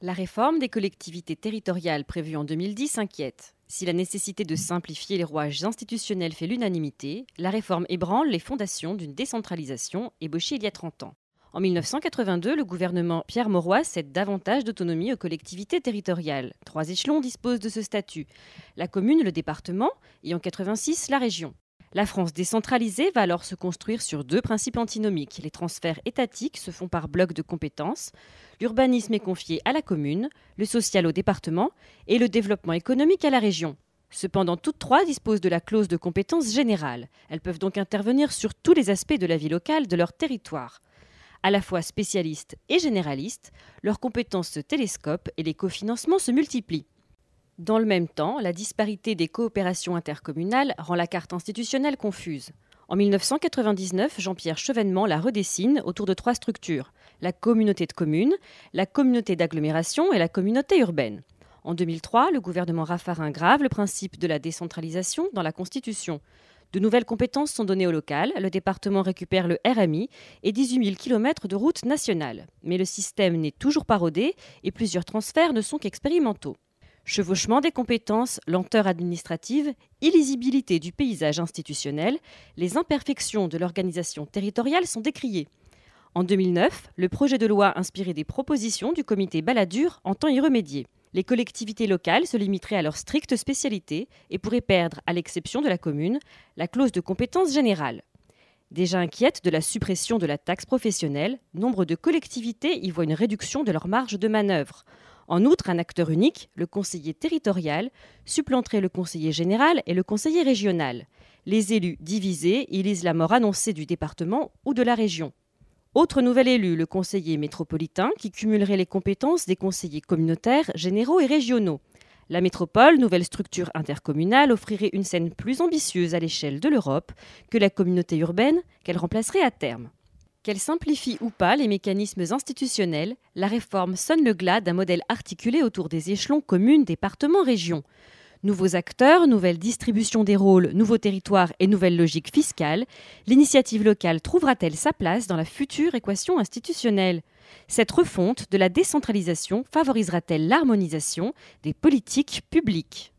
La réforme des collectivités territoriales prévue en 2010 inquiète. Si la nécessité de simplifier les rouages institutionnels fait l'unanimité, la réforme ébranle les fondations d'une décentralisation ébauchée il y a 30 ans. En 1982, le gouvernement Pierre Mauroy cède davantage d'autonomie aux collectivités territoriales. 3 échelons disposent de ce statut. La commune, le département et en 86, la région. La France décentralisée va alors se construire sur 2 principes antinomiques. Les transferts étatiques se font par bloc de compétences, l'urbanisme est confié à la commune, le social au département et le développement économique à la région. Cependant, toutes 3 disposent de la clause de compétence générale. Elles peuvent donc intervenir sur tous les aspects de la vie locale de leur territoire. À la fois spécialistes et généralistes, leurs compétences se télescopent et les cofinancements se multiplient. Dans le même temps, la disparité des coopérations intercommunales rend la carte institutionnelle confuse. En 1999, Jean-Pierre Chevènement la redessine autour de 3 structures, la communauté de communes, la communauté d'agglomération et la communauté urbaine. En 2003, le gouvernement Raffarin grave le principe de la décentralisation dans la Constitution. De nouvelles compétences sont données au local, le département récupère le RMI et 18 000 km de routes nationales. Mais le système n'est toujours pas rodé et plusieurs transferts ne sont qu'expérimentaux. Chevauchement des compétences, lenteur administrative, illisibilité du paysage institutionnel, les imperfections de l'organisation territoriale sont décriées. En 2009, le projet de loi inspiré des propositions du comité Balladur entend y remédier. Les collectivités locales se limiteraient à leur stricte spécialité et pourraient perdre, à l'exception de la commune, la clause de compétence générale. Déjà inquiète de la suppression de la taxe professionnelle, nombre de collectivités y voient une réduction de leur marge de manœuvre. En outre, un acteur unique, le conseiller territorial, supplanterait le conseiller général et le conseiller régional. Les élus divisés y lisent la mort annoncée du département ou de la région. Autre nouvel élu, le conseiller métropolitain, qui cumulerait les compétences des conseillers communautaires, généraux et régionaux. La métropole, nouvelle structure intercommunale, offrirait une scène plus ambitieuse à l'échelle de l'Europe que la communauté urbaine qu'elle remplacerait à terme. Qu'elle simplifie ou pas les mécanismes institutionnels, la réforme sonne le glas d'un modèle articulé autour des échelons communes, départements, régions. Nouveaux acteurs, nouvelle distribution des rôles, nouveaux territoires et nouvelle logique fiscale, l'initiative locale trouvera-t-elle sa place dans la future équation institutionnelle ? Cette refonte de la décentralisation favorisera-t-elle l'harmonisation des politiques publiques ?